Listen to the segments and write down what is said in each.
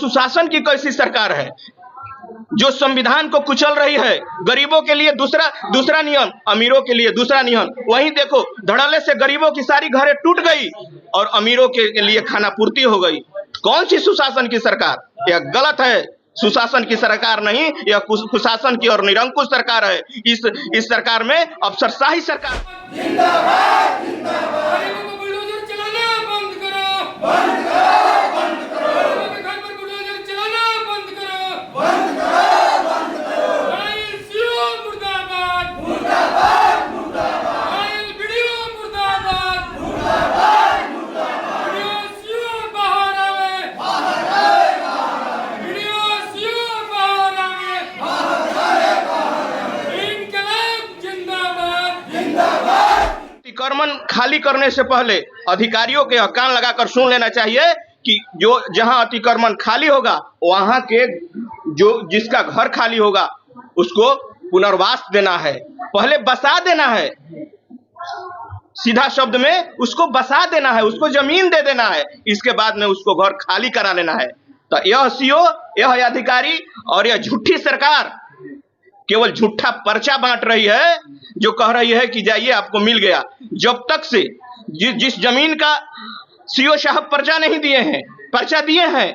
सुशासन की कैसी सरकार है जो संविधान को कुचल रही है। गरीबों के लिए दूसरा नियम, अमीरों के लिए दूसरा नियम। वहीं देखो, धड़ल्ले से गरीबों की सारी घरें टूट गई और अमीरों के लिए खाना पूर्ति हो गई। कौन सी सुशासन की सरकार? यह गलत है। सुशासन की सरकार नहीं, यह कुशासन की और निरंकुश सरकार है। इस सरकार में अफसरशाही सरकार। जिंदाबाद जिंदाबाद। गरीबों को बुलडोजर चलाना बंद करो, बंद करो, बंद करो। गरीबों के घर पर बुलडोजर चलाना बंद करो, बंद करो, बंद करो। आईसीओ मुर्दाबाद, मुर्दाबाद, मुर्दाबाद। आईएलबीडीओ मुर्दाबाद, मुर्दाबाद, मुर्दाबाद। वीडियो बाहर आवे, बाहर आवे, बाहर आवे। वीडियो बाहर आवे, बाहर आवे, बाहर आवे। इनकलाब जिंदाबाद, जिंदाबाद। अतिक्रमण खाली करने से पहले अधिकारियों के कान लगाकर सुन लेना चाहिए कि जो जहां अतिक्रमण खाली होगा वहां के जो जिसका घर खाली होगा उसको पुनर्वास देना है, पहले बसा देना है। सीधा शब्द में उसको बसा देना है, उसको जमीन दे देना है, इसके बाद में उसको घर खाली करा लेना है। तो यह सीओ, यह अधिकारी और यह झूठी सरकार केवल झूठा पर्चा बांट रही है, जो कह रही है कि जाइए आपको मिल गया। जब तक से जिस जमीन का सीओ साहब पर्चा नहीं दिए हैं, पर्चा दिए हैं,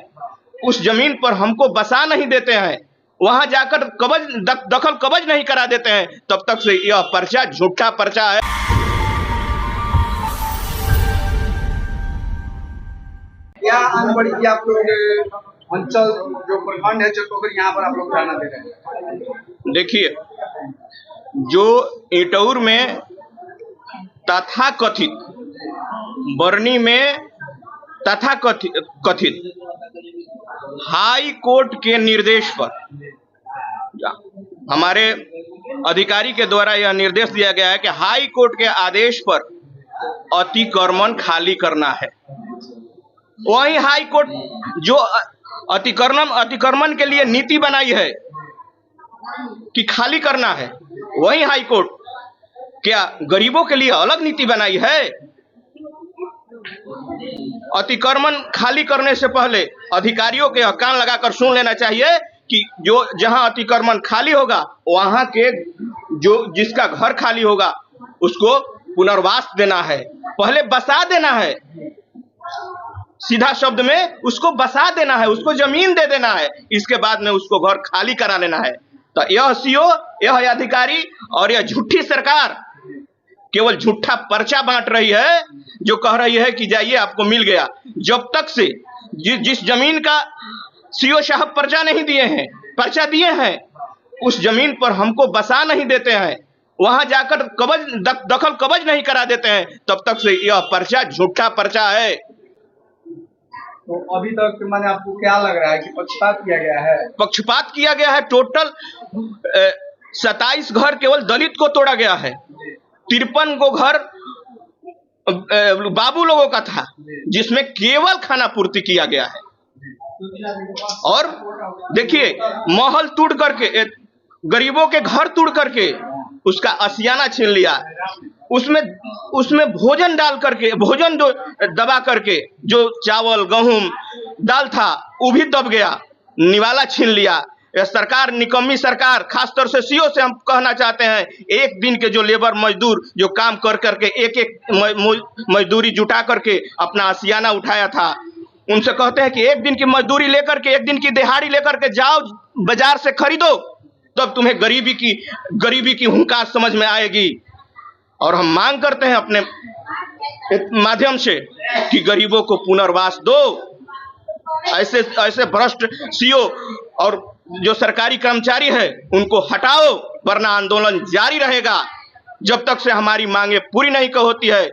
उस जमीन पर हमको बसा नहीं देते हैं, वहां जाकर दखल कब्ज नहीं करा देते हैं, तब तक से यह पर्चा झूठा पर्चा है। क्या अनबड़ी की आप लोग अंचल जो प्रखंड है चटोकर, यहाँ पर आप लोग रहना दे रहे हैं? देखिए, जो इटौर में तथाकथित, बरनी में तथाकथित हाई कोर्ट के निर्देश पर, हमारे अधिकारी के द्वारा यह निर्देश दिया गया है कि हाई कोर्ट के आदेश पर अतिक्रमण खाली करना है। वही हाई कोर्ट जो अतिक्रमण के लिए नीति बनाई है कि खाली करना है, वही हाई कोर्ट क्या गरीबों के लिए अलग नीति बनाई है? अतिक्रमण खाली करने से पहले अधिकारियों के कान लगाकर सुन लेना चाहिए कि जो जहां अतिक्रमण खाली होगा वहां के जो जिसका घर खाली होगा उसको पुनर्वास देना है, पहले बसा देना है। सीधा शब्द में उसको बसा देना है, उसको जमीन दे देना है, इसके बाद में उसको घर खाली करा लेना है। तो यह सीओ, यह अधिकारी और यह झूठी सरकार केवल झूठा पर्चा बांट रही है, जो कह रही है कि जाइए आपको मिल गया। जब तक से जिस जमीन का सीओ साहब पर्चा नहीं दिए हैं, पर्चा दिए हैं, उस जमीन पर हमको बसा नहीं देते हैं, वहां जाकर दखल कब्ज नहीं करा देते हैं, तब तक से यह पर्चा झूठा पर्चा है। तो अभी तक मैंने आपको क्या लग रहा है कि पक्षपात किया गया है? पक्षपात किया गया है। टोटल 27 घर केवल दलित को तोड़ा गया है। 53 को घर बाबू लोगों का था, जिसमें केवल खाना पूर्ति किया गया है। और देखिए, महल तोड़ करके, गरीबों के घर तोड़ करके उसका आशियाना छीन लिया, उसमें भोजन डाल करके, भोजन जो दबा करके, जो चावल गेहूं दाल था वो भी दब गया, निवाला छीन लिया। यह सरकार निकम्मी सरकार, खासतौर से सीओ से हम कहना चाहते हैं, एक दिन के जो लेबर मजदूर जो काम कर करके एक मजदूरी जुटा करके अपना आशियाना उठाया था, उनसे कहते हैं कि एक दिन की मजदूरी लेकर के, एक दिन की दिहाड़ी लेकर के जाओ बाजार से खरीदो, तब तुम्हें गरीबी की हुंकार समझ में आएगी। और हम मांग करते हैं अपने माध्यम से कि गरीबों को पुनर्वास दो। ऐसे भ्रष्ट सीओ और जो सरकारी कर्मचारी है उनको हटाओ, वरना आंदोलन जारी रहेगा जब तक से हमारी मांगे पूरी नहीं होती है।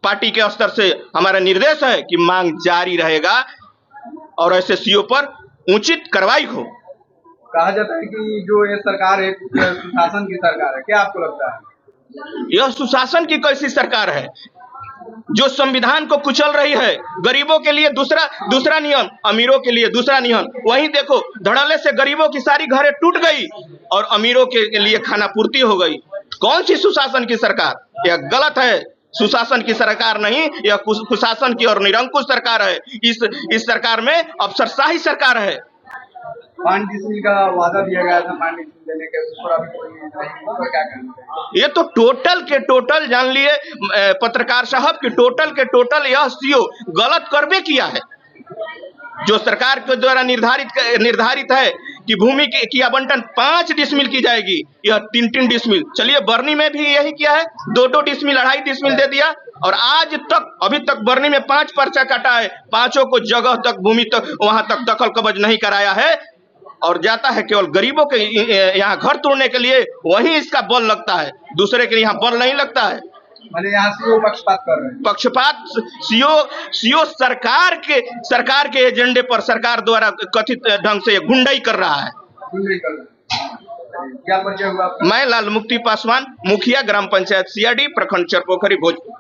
पार्टी के स्तर से हमारा निर्देश है कि मांग जारी रहेगा और ऐसे सीओ पर उचित कार्रवाई हो। कहा जाता है कि जो ये सरकार है सुशासन की सरकार है, क्या आपको लगता है? यह सुशासन की कैसी सरकार है जो संविधान को कुचल रही है। गरीबों के लिए दूसरा नियम, अमीरों के लिए दूसरा नियम। वहीं देखो, धड़ल्ले से गरीबों की सारी घरें टूट गई और अमीरों के लिए खाना पूर्ति हो गई। कौन सी सुशासन की सरकार? यह गलत है। सुशासन की सरकार नहीं, यह कुशासन की और निरंकुश सरकार है। इस सरकार में अफसरशाही सरकार है। 5 डिसमिल का वादा दिया गया था 5 डिसमिल देने के, उस पर अभी कोई नहीं, उस पर क्या कहना है? ये तो टोटल के टोटल जान लिए पत्रकार साहब कि टोटल के टोटल यह सीओ गलत करबे किया है। जो सरकार के द्वारा निर्धारित है कि भूमि की आवंटन 5 डिसमिल की जाएगी, यह 3-3 डिसमिल। चलिए बरनी में भी यही किया है, 2-2 डिसमिल 2.5 डिसमिल दे दिया, और आज तक अभी तक बरनी में 5 पर्चा काटा है, 5 को जगह तक भूमि तक वहां तक दखल कब्ज नहीं कराया है, और जाता है केवल गरीबों के यहाँ घर तोड़ने के लिए, वहीं इसका बल लगता है, दूसरे के यहाँ बल नहीं लगता है। मैंने यहाँ सीओ पक्षपात कर रहे हैं। पक्षपात सीओ सरकार के एजेंडे पर सरकार द्वारा कथित ढंग से गुंडाई कर रहा है। नहीं कर रहे हैं। क्या परिचय हुआ आपका? मैं लाल मुक्ति पासवान, मुखिया ग्राम पंचायत सियाडी, प्रखंड चरपोखरी, भोजपुर।